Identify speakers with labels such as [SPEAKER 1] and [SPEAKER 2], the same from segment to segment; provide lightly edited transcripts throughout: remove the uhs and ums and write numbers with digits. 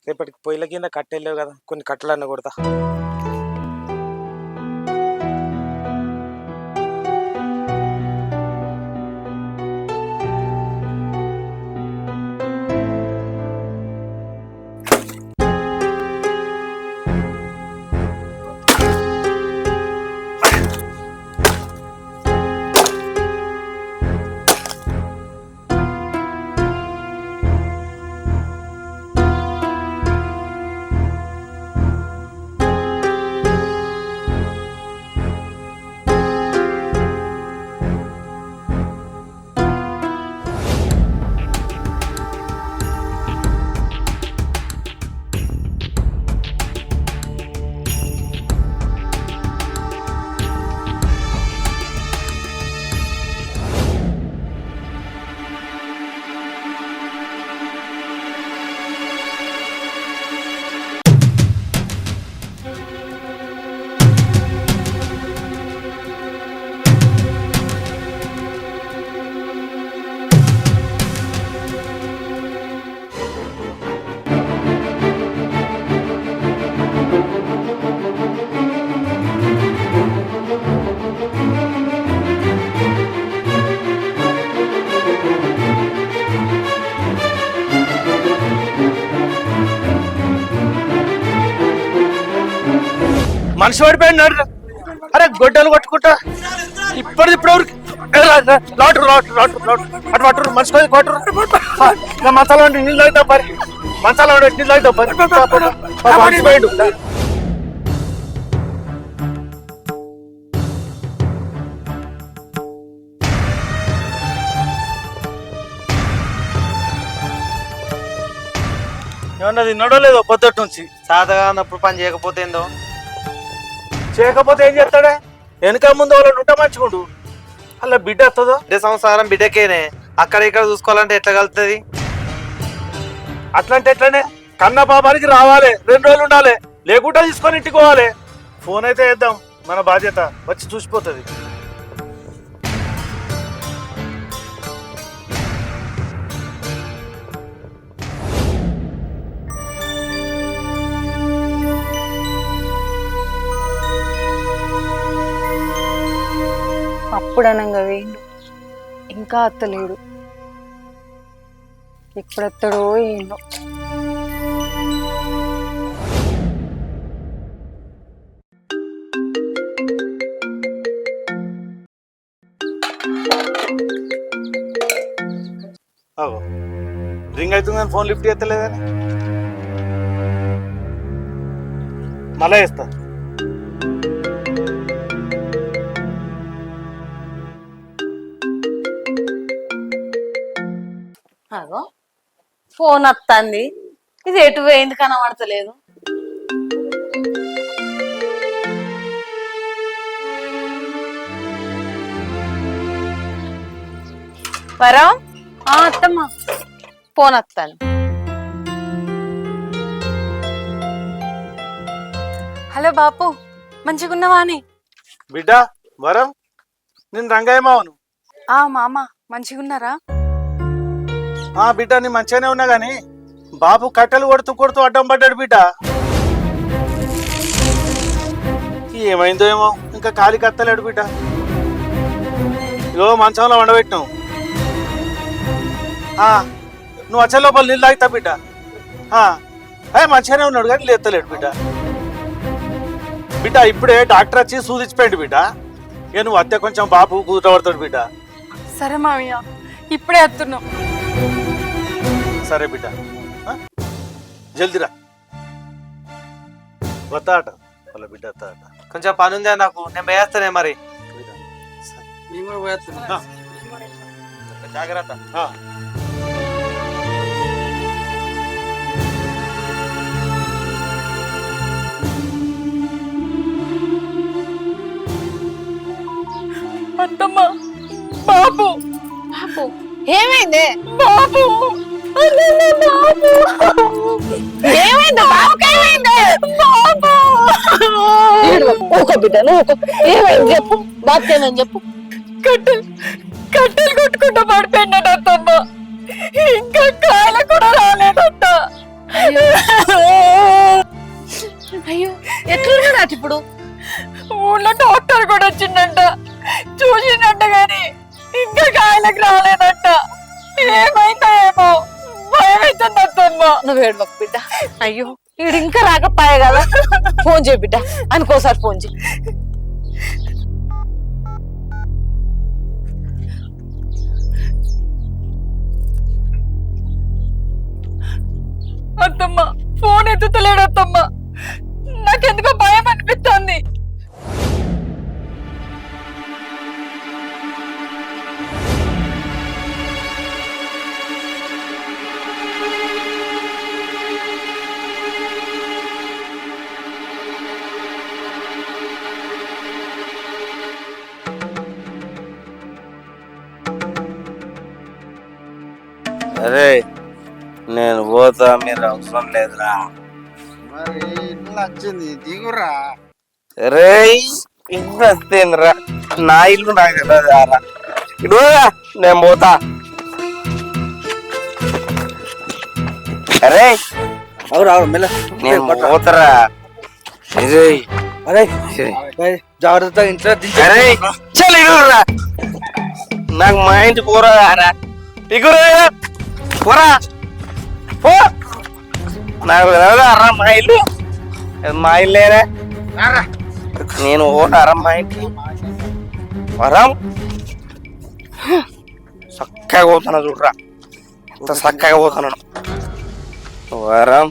[SPEAKER 1] రేపటికి పొయ్యిల కింద కట్టెళ్ళావు కదా, కొన్ని కట్టెలన్న కొడతా. మనిషి పడిపోయినాడు. అరే గొడ్డలు కొట్టుకుంటా ఇప్పుడు లాటరు అటు పట్టరు మనిషి కొట్టరు. మసాలా ఉంటే నీళ్ళు అవుతావు పరి, మసాలా ఉంటే నీళ్ళు అవుతావు పరి. మనిషి పోయిండు. ఏమన్నా తిన్నాడో లేదో పొద్దుటి నుంచి.
[SPEAKER 2] సాతగా అన్నప్పుడు పని చేయకపోతే ఏందో.
[SPEAKER 1] చేయకపోతే ఏం చేస్తాడే? వెనక ముందు వాళ్ళు ఉంటే మంచిగుండు. అలా బిడ్డ వస్తుందో?
[SPEAKER 2] బిడ్డ సంసారం బిడ్డకేనే, అక్కడ ఇక్కడ చూసుకోవాలంటే ఎట్లా కలుగుతుంది?
[SPEAKER 1] అట్లంటే ఎట్లనే కన్న పాపానికి రావాలి, 2 రోజులు ఉండాలి, లేకుండా తీసుకొని ఇంటికి పోవాలి. ఫోన్ అయితే వేద్దాం, మన బాధ్యత, వచ్చి చూసిపోతుంది.
[SPEAKER 3] అప్పుడు అనంగా వేయండు, ఇంకా అత్తలేడు. ఎప్పుడెత్తడో ఏందో.
[SPEAKER 1] రింగ్ అవుతుందని ఫోన్ లిఫ్ట్ చేస్తలేదని మళ్ళా వేస్తా.
[SPEAKER 3] అగో ఫోన్ వస్తుంది, ఇది ఎటు పోయింది కనబడతలేదు. వరం అత్తమ్మ ఫోన్ వస్తాను.
[SPEAKER 4] హలో బాపు, మంచిగున్నావా అని?
[SPEAKER 1] బిడ్డ వరం, నేను రంగయ్యమావను.
[SPEAKER 4] మామ మంచిగున్నారా?
[SPEAKER 1] బిడ్డ నీ మంచిగానే ఉన్నా గాని బాబు కట్టెలు కొడుతూ అడ్డం పడ్డాడు బిడ్డ. ఏమైందో ఏమో, ఇంకా కాలి కత్తలేడు బిడ్డ. ఇగో మంచంలో వండబెట్టినావు. నువ్వు వచ్చే లోపల నీళ్ళు తాగుతా బిడ్డ. మంచిగానే ఉన్నాడు కానీ లేస్తలేడు బిడ్డ. బిడ్డ ఇప్పుడే డాక్టర్ వచ్చి సూదిచ్చిపోయాడు బిడ్డ. నువ్వు అత్తే కొంచెం బాబు కూతురబడతాడు బిడ్డ.
[SPEAKER 4] సరే మామయ్య, ఇప్పుడే వస్తున్నాం.
[SPEAKER 1] సరే బిడ్డ, జల్దిరా. వస్తాట వాళ్ళ బిడ్డ వస్తాట.
[SPEAKER 2] కొంచెం పని ఉందా నాకు, నేను వేస్తానే మరి.
[SPEAKER 1] జాగ్రత్త.
[SPEAKER 4] అత్తమ్మ, బాబు
[SPEAKER 3] బాబు ఏమైంది?
[SPEAKER 4] బాబు
[SPEAKER 3] ఏమైంది? బాబుకి ఏమైంది? బాబు బిడ్డ ఏమైంది చెప్పు, బాబు ఏమైంది చెప్పు.
[SPEAKER 4] కట్టెలు కొట్టుకుంటూ పడిపోయినాడు అత్తమ్మ, ఇంకా కాయలు కూడా రాలేదంట.
[SPEAKER 3] అయ్యో అయ్యో ఎట్లున్నాడు ఇప్పుడు?
[SPEAKER 4] ఊళ్ళో డాక్టర్ కూడా వచ్చిందంట, చూసిందంట గాని ఇంకా కాయలకు రాలేదంట. ఏమైందో ఏమో, భయం అవుతుంది అత్తమ్మ.
[SPEAKER 3] నువ్వు ఏడవకు బిడ్డ. అయ్యో వీడు ఇంకా రాకపోయా కదా. ఫోన్ చేయి బిడ్డ, అనుకోసారి ఫోన్ చేయి.
[SPEAKER 4] అత్తమ్మ ఫోన్ ఎత్తుతలేడు అత్తమ్మ, నాకెందుకో భయం అనిపిస్తుంది.
[SPEAKER 1] అరే నేను పోతా, మీరు అవసరం లేదురా.
[SPEAKER 5] మరి ఇల్లు వచ్చింది దిగురా.
[SPEAKER 1] రే ఇల్లు వస్తేంద్రా, నా ఇల్లు నాకు తెలియదురా. ఇడు నేను పోతా. అరే
[SPEAKER 5] అవురు మెల్ల
[SPEAKER 1] నేను పోతారా. అరే
[SPEAKER 5] జాగ్రత్తగా ఇంట్లో
[SPEAKER 1] అరే చల్ ఇడురా, నాకు మా ఇంటి పోరారా. ఇగురా పోరా పో, నాకు తెలియదురా మా ఇల్లు. మా ఇల్లేరా, నేను పోతారా మా ఇంటికి. వరం చక్కగా పోతున్నా చూడరా, ఎంత చక్కగా పోతున్నాను. వరం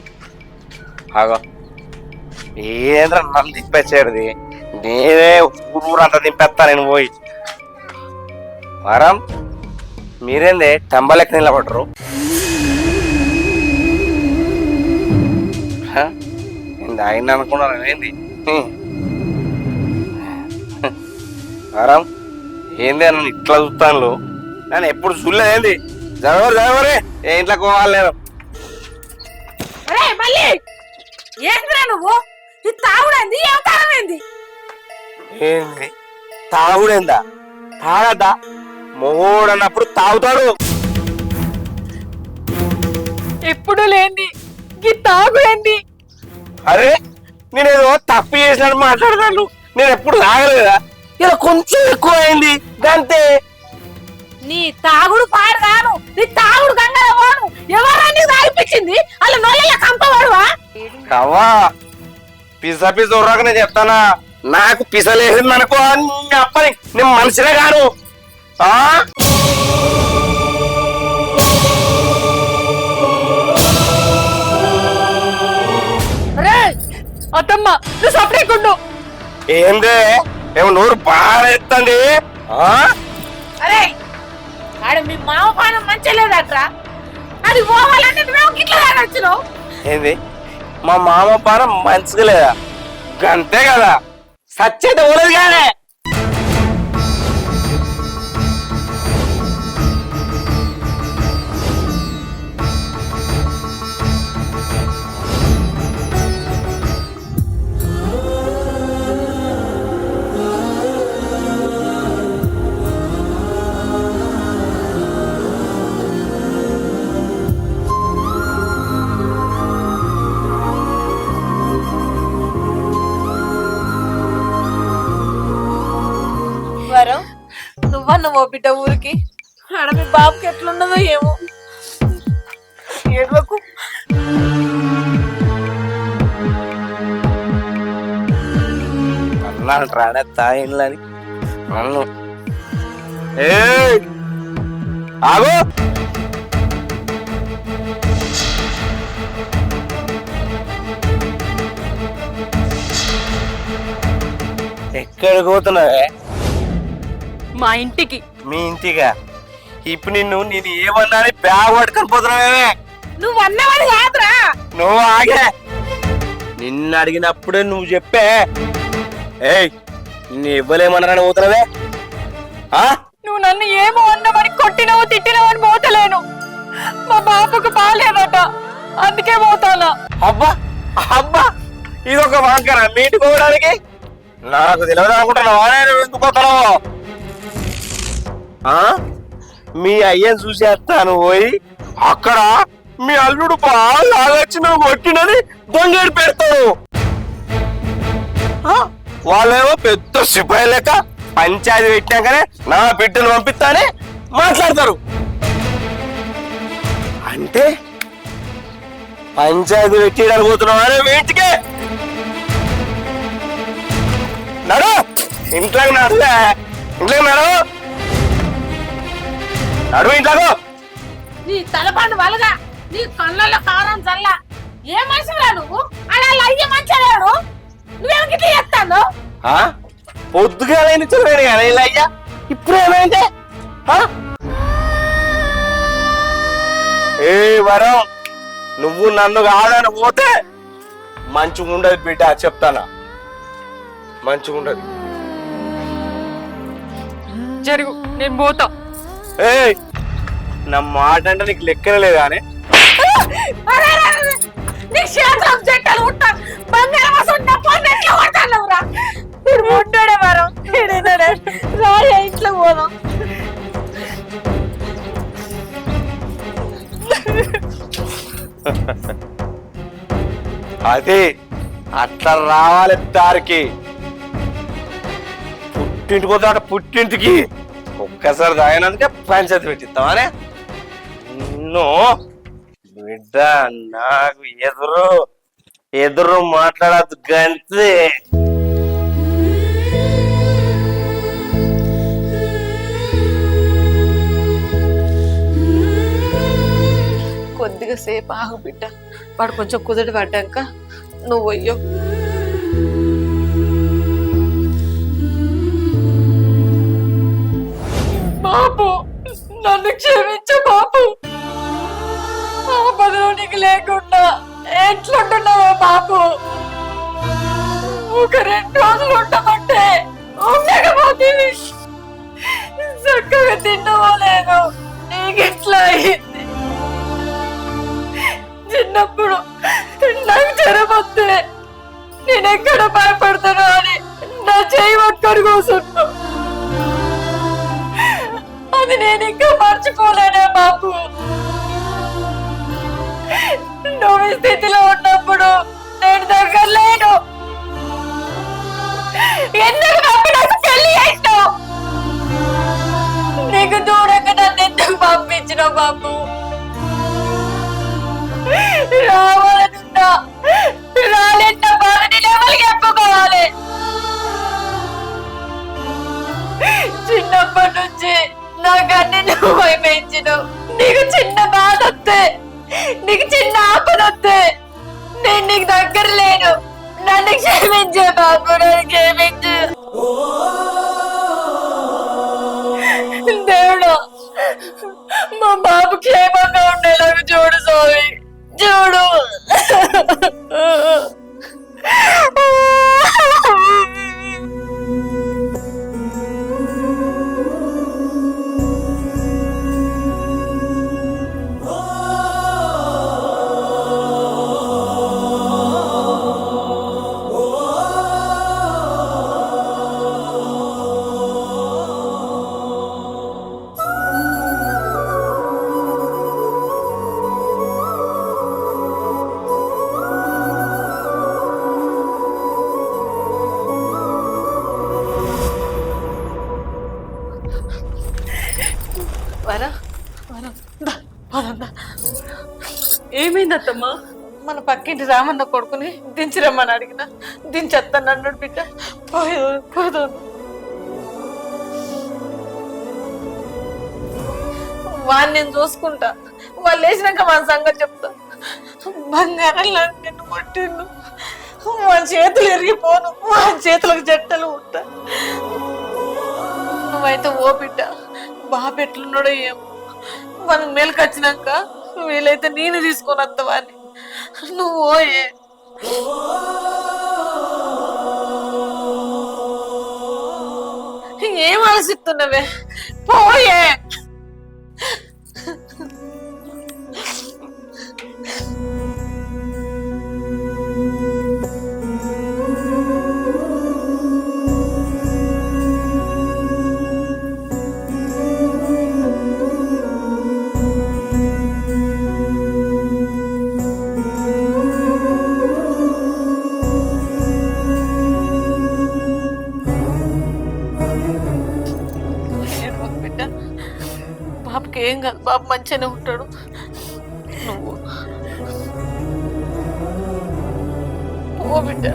[SPEAKER 1] ఆగో, ఏంద్ర నన్ను దింపేసేది, నేనే ఊరంతా దింపేస్తా నేను పోయి. వరం మీరేంది టంబలెక్క నిలబడరు? ఏంది ఆయన అనుకున్నారు ఏంది? వరం ఏంది నన్ను ఇట్లా చూస్తాను, నేను ఎప్పుడు చూడలేదేంది? జరగరే ఏ ఇంట్లోకి పోవాలి నేను.
[SPEAKER 3] మళ్ళీ ఏంద్రా నువ్వు? ఇది తాగుడేంది, ఏం తాగమేంది?
[SPEAKER 1] ఏంది తాగుడేందా? తాగద్దా? మొగోడు అన్నప్పుడు తాగుతాడు.
[SPEAKER 4] ఎప్పుడు లేంది ఈ తాగుడేంది?
[SPEAKER 1] అరే నేనేదో తప్పు చేసినట్టు మాట్లాడతాను, నేను ఎప్పుడు తాగలేదా? ఇలా కొంచెం ఎక్కువ అయింది అంతే.
[SPEAKER 3] నీ తాగుడు పాడు కాను, నీ తాగుడు గంగల పోను. ఎవరా నీకు తాగిపించింది? అలా నొల్ల కంపవాడువా?
[SPEAKER 1] కవ్వా పిస పిస ఉర్రాక నేను చెప్తానా, నాకు పిసలేసింది అనుకో అప్పని నేను మనిషినే కాను.
[SPEAKER 4] అత్తమ్మ నువ్వు సపరేకుండు.
[SPEAKER 1] ఏందే ఏమో నోరు బాగా ఎత్తండి.
[SPEAKER 3] అరే ఆడ మీ మామ పానం మంచిగా లేదట్రా, అది పోవాలంటే నువ్వు గిట్ల తాగొచ్చును.
[SPEAKER 1] ఏంది మా మామ పానం మంచిగా లేదా? అంతే కదా, సచ్చేది పోలేదు కానీ.
[SPEAKER 3] వరం నువ్వన్నవో బిడ్డ ఊరికి, ఆడ మీ బాబుకి ఎట్లున్నదో ఏమో. ఏడవకు.
[SPEAKER 1] అన్నాను రానే తాయిలని నన్ను. ఆగు, ఎక్కడికి పోతున్నావే?
[SPEAKER 4] మా ఇంటికి.
[SPEAKER 1] మీ ఇంటిగా? ఇప్పుడు నేను ఏమన్నా బ్యాగ్ పట్టుకొని పోతున్నావే?
[SPEAKER 3] నువ్వు అన్నవాడు కాదురా.
[SPEAKER 1] నువ్వు ఆగే, నిన్ను అడిగినప్పుడే నువ్వు చెప్పే. ఏయ్ నిన్ను ఇవ్వలేమన్నారని పోతున్నావే?
[SPEAKER 4] నువ్వు నన్ను ఏమో అన్నావని కొట్టినవు తిట్టినవని పోతలేను. మా బాబుకు బాగాలేదట, అందుకే పోతానా.
[SPEAKER 1] అబ్బా అబ్బా, ఇదొక వంకర మీటి పోవడానికి? నాకు తెలియదు అనుకుంటున్నావా? నేను ఎందుకు పోతున్నావు? మీ అయ్యని చూసేస్తాను పోయి అక్కడ మీ అల్లుడు బాగా ఆగొచ్చి నువ్వు కొట్టినని దొంగేడు పెడతాడు. వాళ్ళేమో పెద్ద సిపాయి లెక్క పంచాయతీ పెట్టాకనే నా బిడ్డను పంపిస్తానే మాట్లాడతారు. అంటే పంచాయతీ పెట్టేయడానికి పోతున్నావు వీటికే నడు, ఇంట్లోకి నడులే, ఇంట్లోకి నడు ఇంట్లో.
[SPEAKER 3] నీ తలపండు వలగా నీ కళ్ళల్లో కారం చల్ల ఏ మనిషిరా నువ్వు? అలా అయ్యే మంచివాడు నువ్వేమి గిట్ల చేస్తాను?
[SPEAKER 1] పొద్దుగా నిచ్చలేడు కానీ ఇలా అయ్యా ఇప్పుడు ఏమైంది? ఏ వరం, నువ్వు నన్ను కాదని పోతే మంచిగా ఉండదు బిడ్డ, చెప్తానా, మంచిగా ఉండదు.
[SPEAKER 4] జరుగు, నేను పోతా.
[SPEAKER 1] ఏ నా మాట అంటే నీకు లెక్కన లేదా అని?
[SPEAKER 3] నీకు చేతులకు చెట్టలు ఉంటాను బంగారం వస్తుంటే పొన్ను ఎట్లా కొడతానురా? మీరు ఉంటాడే వరం రాయ ఇంట్లో పోదాం.
[SPEAKER 1] అది అట్లా రావాలి దారికి. పుట్టింటికి పోతా పుట్టింటికి ఒక్కసారి తాగినందుకే పంచాయతీ పెట్టిస్తామనే నిన్ను బిడ్డ. నాకు ఎదురు మాట్లాడద్దు గంతే.
[SPEAKER 4] కొద్దిగా సేపు ఆగు బిడ్డ, వాడు కొంచెం కుదుట పడ్డాక నువ్వు అయ్యో. బాబు నన్ను క్షమించు బాబు, ఆ పదలో నీకు లేకుండా ఎట్లుంటున్నావో బాబు. ఒక 2 రోజులు ఉండమంటే ఉండకపోతే చక్కగా తిన్నవో లేదు, నీకు ఇట్లా అయింది. చిన్నప్పుడు నాకు జ్వరం వస్తే నేను ఎక్కడ భయపడతాను అని నా చేయి పట్టుకొని కూర్చున్నా. అది నేను ఇంకా మర్చిపోలేనే బాబు. నువ్వు ఈ స్థితిలో ఉన్నప్పుడు నేను దగ్గర లేను. ఎందుకు బాబు నాకు పెళ్లి చేసినావు? నీకు దూరంగా నన్ను ఎందుకు పంపించినావు బాబు? రావాలనున్నా రాలేన్న బాధ నేను ఎవరికి చెప్పుకోవాలి? చిన్నప్పటి నుంచి నాకన్నీ నువ్వు పెంచినావు. నీకు చిన్న బాధ వస్తే, నీకు చిన్న ఆపద వస్తే నేను నీకు దగ్గర లేను. నన్ను క్షమించే బాబు, నన్ను క్షమించు దేవుడు. మా బాబు క్షేమంగా ఉండేలాగా చూడు స్వామి, చూడు. ఏమైందత్తమ్మా? మన పక్కింటి రామన్న కొడుకుని దించిరమ్మని అడిగిన దించేస్తాను అన్నాడు బిడ్డ. పోదు వాడిని నేను చూసుకుంటా, వాళ్ళు వేసినాక మన సంగతి చెప్తా. బంగారం లాంటి నిన్ను కొట్టిండు, వాళ్ళ చేతులు ఎరిగిపోను, వాళ్ళ చేతులకు జట్టలు ఉంటా. నువ్వైతే ఓ బిడ్డ, బాబు ఎట్లున్నాడో ఏమో, మనకు మేలుకు వచ్చినాక వీలైతే నేను తీసుకొని వస్తావాని. నువ్వు ఓయే. ఏం ఆలోచిస్తున్నావే? పోయే.
[SPEAKER 3] బాబుకి ఏం కాదు, బాబు మంచిగానే ఉంటాడు. నువ్వు ఓ బిడ్డ.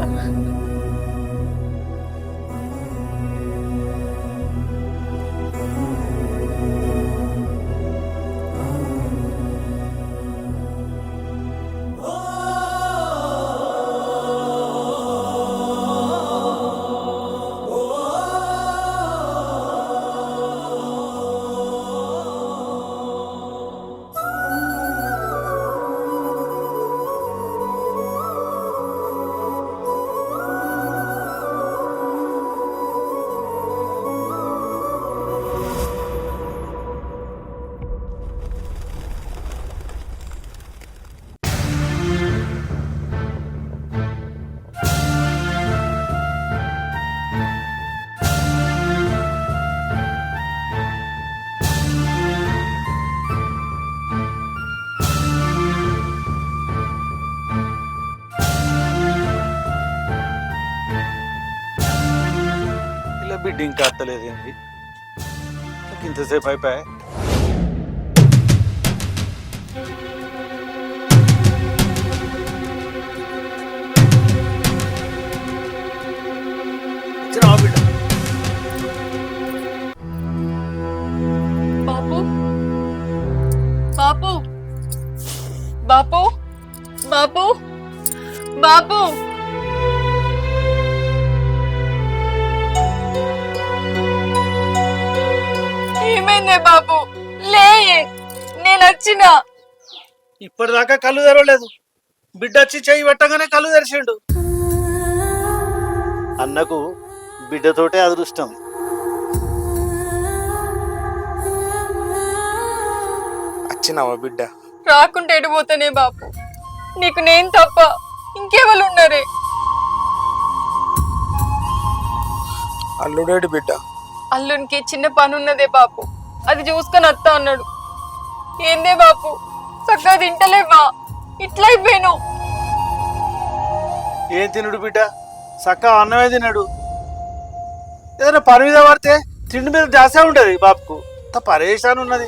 [SPEAKER 1] ఇలా బిడ్డ ఇంకా అత్తలేదేంటి? ఇంతసేపు అయిపోయా. బిడ్డ
[SPEAKER 3] బాపు బాపు బాపు బాపు బాపు ఏమైందే బాపు? లే, నేను వచ్చినా.
[SPEAKER 1] ఇప్పటిదాకా కళ్ళు తెరవలేదు. బిడ్డ వచ్చి చెయ్యి పెట్టగానే కళ్ళు తెరిచిండు. అన్నకు బిడ్డతోటే అదృష్టం.
[SPEAKER 5] వచ్చినావా బిడ్డ?
[SPEAKER 3] రాకుంటే ఎడిపోతానే బాపు, నీకు నేను తప్ప ఇంకెవరు ఉన్నారే?
[SPEAKER 5] అల్లుడేడు బిడ్డ?
[SPEAKER 3] అల్లునికి చిన్న పని ఉన్నదే బాపు, అది చూసుకొని వస్తా అన్నాడు. ఏందే బాపు, చక్కగా తింటలేవా? ఇట్లా అయిపోయాను.
[SPEAKER 1] ఏం తినడు బిడ్డ? చక్క అన్నమే తినడు. ఏదైనా పని మీద పడితే తిండి మీద జాసే ఉంటది బాపుకు. పరేషాన్ ఉన్నది.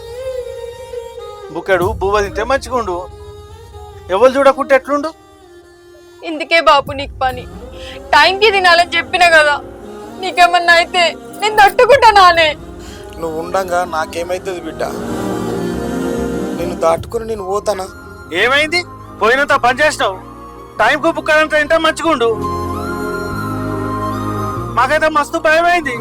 [SPEAKER 1] బుక్కడు బువ్వ తింటే మంచిగుండు. ఎవరు చూడకుంటే ఎట్లుండు?
[SPEAKER 3] ఇందుకే బాపు నీకు పని. టైంకి తినాలని చెప్పిన కదా. నీకేమన్నా అయితే నేను తట్టుకుంటానానే.
[SPEAKER 5] నువ్వు ఉండంగా నాకేమైతుంది బిడ్డ? నేను దాటుకుని నేను పోతానా?
[SPEAKER 1] ఏమైంది? పోయినంత పని చేసినావు. టైంకు బుక్కడంతా తింటే మంచిగుండు. మాకైతే మస్తు భయమైంది.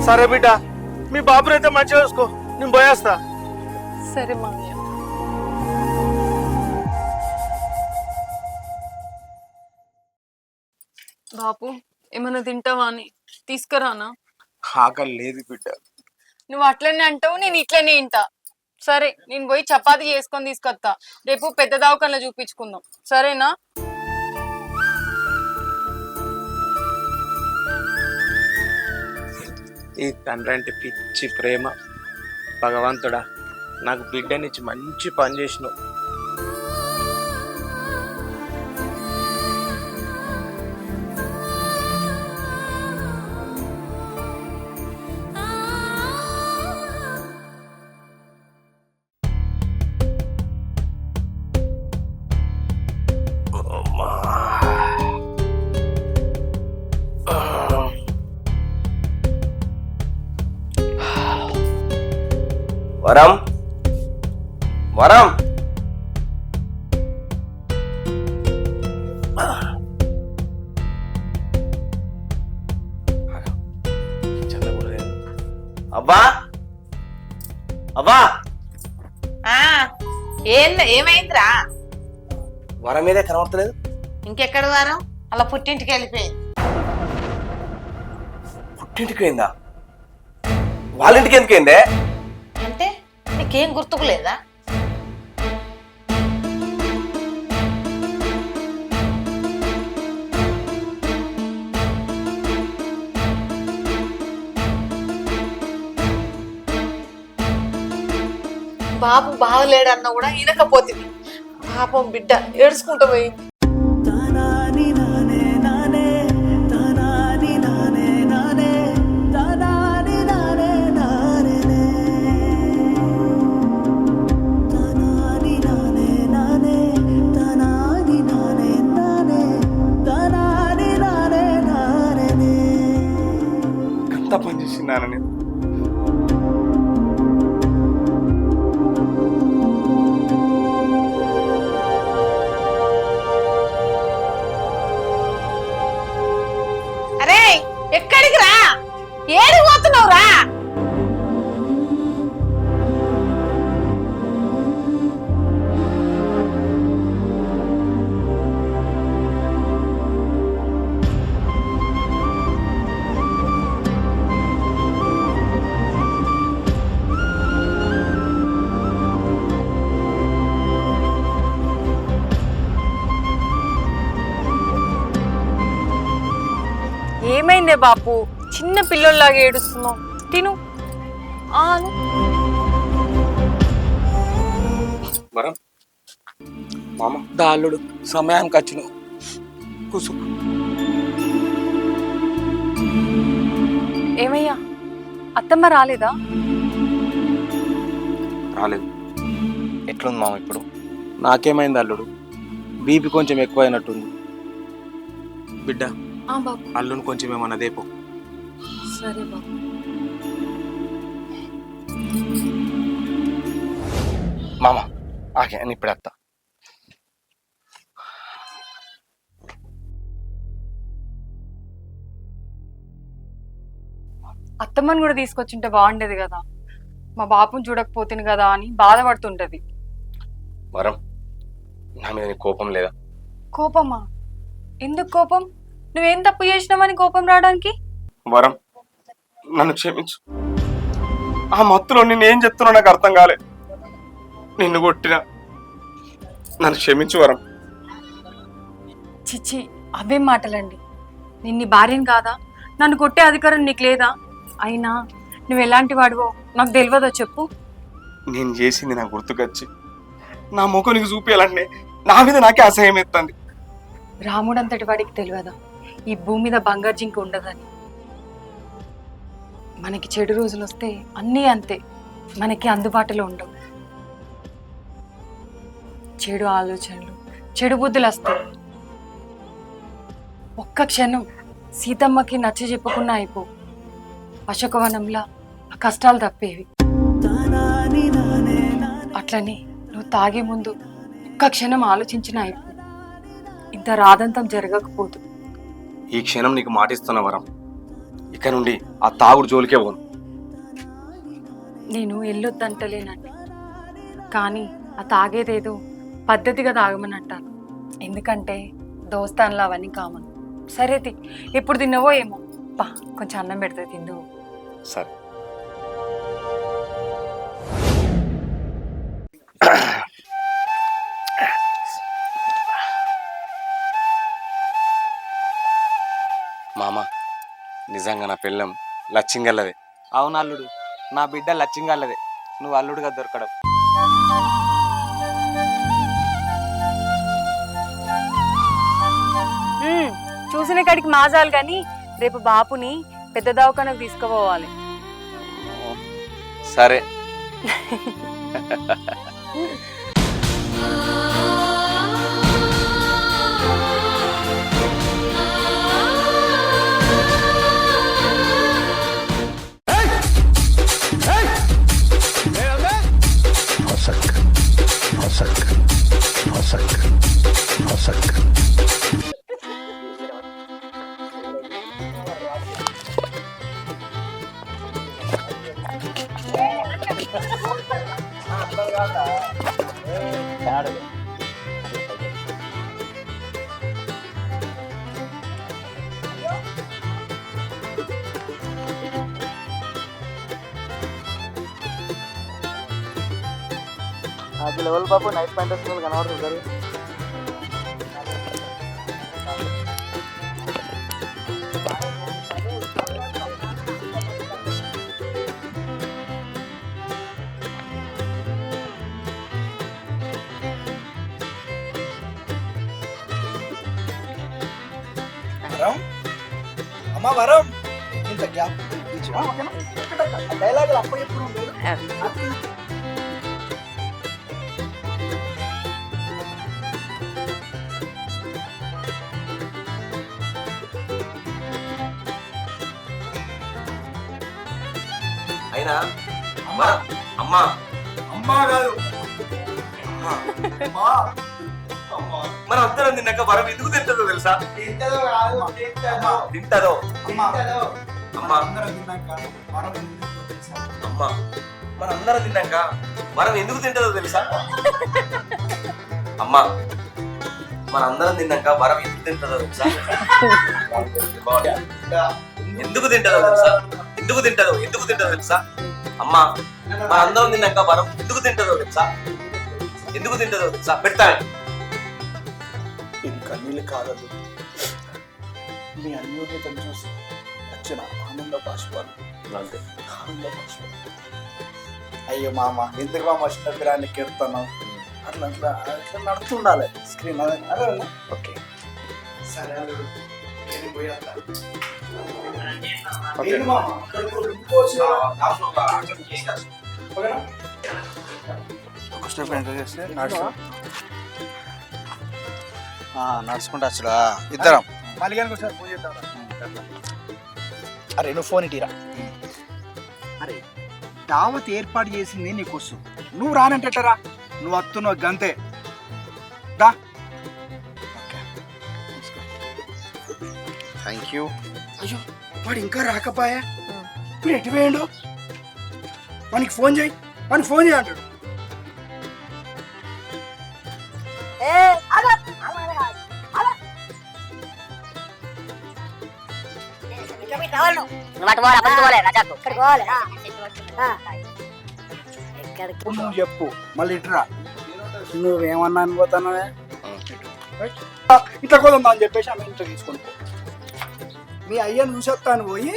[SPEAKER 1] సరే బిడ్డ, మీ బాబునైతే మంచిగా చూసుకో. నేను పోయేస్తా.
[SPEAKER 3] సరే మామయ్య. బాపు, ఏమన్నా తింటావా అని తీసుకురానా?
[SPEAKER 5] ఆకలి లేదు బిడ్డ.
[SPEAKER 3] నువ్వు అట్లనే అంటావు, నేను ఇట్లనే తింటా. సరే, నేను పోయి చపాతీ చేసుకొని తీసుకొస్తా. రేపు పెద్ద దవాఖానలో చూపించుకుందాం, సరేనా?
[SPEAKER 5] ఈ తండ్రి అంటే పిచ్చి ప్రేమ. భగవంతుడా, నాకు బిడ్డనిచ్చి మంచి పని చేసినావు.
[SPEAKER 6] వరం వరం అబ్బా అబ్బా,
[SPEAKER 4] ఏమైందిరా?
[SPEAKER 6] వరం మీదే కనబడతలేదు.
[SPEAKER 4] ఇంకెక్కడ వారం? అలా పుట్టింటికి వెళ్ళిపోయింది.
[SPEAKER 6] పుట్టింటికి పోయిందా? వాళ్ళ ఇంటికి ఎందుకు పోయిందే?
[SPEAKER 4] అంటే నీకేం గుర్తుకు లేదా? బాబు బాగలేడన్నా కూడా ఈనకపోతుంది. పాపం బిడ్డ ఏడ్చుకుంటూ పోయింది.
[SPEAKER 7] నానే నానే నానే నానే నానే
[SPEAKER 5] అంత పని చేసినాను నేను.
[SPEAKER 3] అరే ఎక్కడికి రా, ఏడికి పోతున్నావు రా?
[SPEAKER 4] ఏమైందే బాపు, చిన్న పిల్లల్లాగా ఏడుస్తున్నావు? తిను. ఆను.
[SPEAKER 5] వరం మామ దా అల్లుడు సమయానికి వచ్చినావు. కూసు.
[SPEAKER 4] ఏమయ్యా, అత్తమ్మ రాలేదా?
[SPEAKER 5] రాలేదు.
[SPEAKER 6] ఎట్లుంది మామ ఇప్పుడు?
[SPEAKER 5] నాకేమైంది అల్లుడు, బీపీ కొంచెం ఎక్కువైనట్టుంది. బిడ్డ
[SPEAKER 4] బాపు.
[SPEAKER 5] అల్లుని కొంచెం ఏమన్నా దేపో.
[SPEAKER 4] సరే బాపు.
[SPEAKER 6] మామ ఆకే నేను ఇప్పుడు వస్తా.
[SPEAKER 4] అత్తమ్మని కూడా తీసుకొచ్చింటే బాగుండేది కదా, మా బాపుని చూడకపోతుంది కదా అని బాధపడుతుంటది.
[SPEAKER 6] వరం నా మీద నీకు కోపం లేదా?
[SPEAKER 4] కోపమా? ఎందుకు కోపం? నువ్వేం తప్పు చేసినావని కోపం రావడానికి?
[SPEAKER 5] వరం నన్ను క్షమించు. ఆ మత్తులో నిన్ను ఏం చెప్తున్నా నాకు అర్థం కాలే. నిన్ను కొట్టినా నన్ను క్షమించు వరం.
[SPEAKER 4] చిచ్చి, అవేం మాటలండి. నిన్ను భార్యని కాదా? నన్ను కొట్టే అధికారం నీకు లేదా? అయినా నువ్వు ఎలాంటి వాడివో నాకు తెలియదో చెప్పు.
[SPEAKER 5] నేను చేసింది నాకు గుర్తుకొచ్చి నా ముఖం నీకు చూపించాలంటే నా మీద నాకే అసహ్యం ఎత్తంది.
[SPEAKER 4] రాముడంతటి వాడికి తెలియదా ఈ భూమి మీద బంగారు జింక ఉండదని? మనకి చెడు రోజులు వస్తే అన్నీ అంతే, మనకి అందుబాటులో ఉండవు. చెడు ఆలోచనలు, చెడు బుద్ధులు వస్తాయి. ఒక్క క్షణం సీతమ్మకి నచ్చ చెప్పుకున్నా అయిపో, అశోకవనంలా ఆ కష్టాలు తప్పేవి. అట్లని నువ్వు తాగే ముందు ఒక్క క్షణం ఆలోచించినా అయిపో, ఇంత రాదంతం జరగకపోదు.
[SPEAKER 5] ఈ క్షణం నీకు మాటిస్తున్న వరం, ఇక నుండి ఆ తాగుడు జోలికే పోను.
[SPEAKER 4] నేను వెళ్ళొద్దంటలేనండి, కానీ ఆ తాగేదేదో పద్ధతిగా తాగమని అంటాను. ఎందుకంటే దోస్తాన్లు అవన్నీ కామన్. సరేది ఎప్పుడు తిన్నావో ఏమో, పా కొంచెం అన్నం పెడితే తిందువు.
[SPEAKER 5] సరే.
[SPEAKER 6] మామ నిజంగా నా పిల్లం లచ్చింగల్లదే.
[SPEAKER 5] అవును అల్లుడు, నా బిడ్డ లచ్చింగల్లదే. నువ్వు అల్లుడుగా దొరకడం.
[SPEAKER 4] చూసిన కాడికి మాజాలు కానీ రేపు బాపుని పెద్ద దవాఖానకు తీసుకుపోవాలి.
[SPEAKER 6] సరే.
[SPEAKER 1] లెవెల్ బాబు నైట్ ప్యాంట్ వేసుకుని కనబడుతుంది.
[SPEAKER 7] వరం అమ్మా వరం ఇంత గ్యాప్ డైలాగులు అప్పుడు ఎప్పుడు
[SPEAKER 6] ఆయన వరం అమ్మా
[SPEAKER 7] అమ్మా కాదు
[SPEAKER 6] అమ్మా
[SPEAKER 7] అమ్మా
[SPEAKER 6] మనం అందరం తిన్నాక వరం ఎందుకు తింటుందో తెలుసా?
[SPEAKER 7] తింటదో కాదు తింటదో
[SPEAKER 6] తింటదో
[SPEAKER 7] అమ్మా
[SPEAKER 6] అమ్మా
[SPEAKER 7] అందరం తిన్నాక మనం ఎందుకు తెలుసా?
[SPEAKER 6] అమ్మా మనం అందరం తిన్నాక వరం ఎందుకు తింటుందో తెలుసా? అమ్మా మన అందరం తిన్నాక వరం ఎందుకు తింటుందో తెలుసా? ఎందుకు తింటుందో తెలుసా? ఎందుకు తింటుందో తెలుసా? అమ్మా మన అందరం తిన్నాక వరం ఎందుకు తింటుందో తెలుసా? ఎందుకు తింటుందో తెలుసా? పెడతాను
[SPEAKER 7] ఇది కన్నీళ్ళు కాగదు మీ అన్యోన్యతను చూసి వచ్చిన ఆనంద బాష్పాలు ఆనంద బాష్పాలు. అయ్యో మామ ఎందుకు మామ చిన్న పిల్లాన్ని కెడుతున్నావు అట్లా అట్లా అట్లా నడుతుండాలి స్క్రీన్ అదే ఓకే సరే అల్లుడు నేను పోయి వస్తా. ఏంటి మామ అక్కడికి వెళ్ళిపోవచ్చు కదా? ఓకేనా?
[SPEAKER 1] ఒక స్టెప్ ఎంత చేస్తే నడుచుకుంటా వచ్చుడా ఇద్దరం
[SPEAKER 7] మళ్ళీ ఒకసారి ఫోన్ చేద్దాం. అరే నువ్వు ఫోన్ ఇటీరా. అరే దావత్ ఏర్పాటు చేసింది నీకోసం, నువ్వు రానంటరా? నువ్వు వస్తున్నావు గంతే. దా.
[SPEAKER 1] Thank you.
[SPEAKER 7] అయ్యో వాడు ఇంకా రాకపోయా? ఇప్పుడు ఎటు వేయండు? వానికి ఫోన్ చేయి, వానికి ఫోన్ చేయి అంటాడు. ఇప్పుడు నువ్వు చెప్పు మళ్ళీ ఇటురా. నువ్వేమన్నా అనిపోతున్నావే ఇట్లా కొదందా అని చెప్పేసి ఆమె ఇంట్లో తీసుకొని పో. మీ అయ్యను చూసేస్తాను పోయి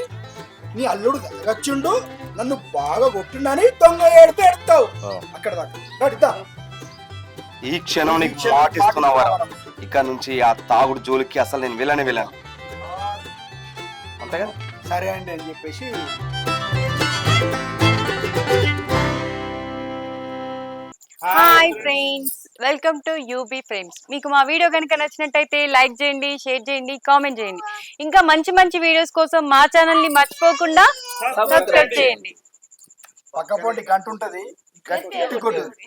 [SPEAKER 7] నీ అల్లుడు వచ్చిండు నన్ను బాగా కొట్టిండని దొంగ ఏడితే ఎడతావు అక్కడ దాకా.
[SPEAKER 5] ఈ క్షణం నీకు మాటిస్తున్నా వరం, ఇక్కడ నుంచి ఆ తాగుడు జోలికి అసలు నేను వెళ్ళను అంతే కదా?
[SPEAKER 7] సరే అండి అని చెప్పేసి
[SPEAKER 3] hi friends, welcome to UB frames. మీకు మా వీడియో కనుక నచ్చినట్టయితే లైక్ చేయండి, షేర్ చేయండి, కామెంట్ చేయండి. ఇంకా మంచి మంచి వీడియోస్ కోసం మా ఛానల్ ని మర్చిపోకుండా సబ్స్క్రైబ్ చేయండి.
[SPEAKER 7] పక్కపోటి గంట ఉంటది, గట్టి కొట్టు.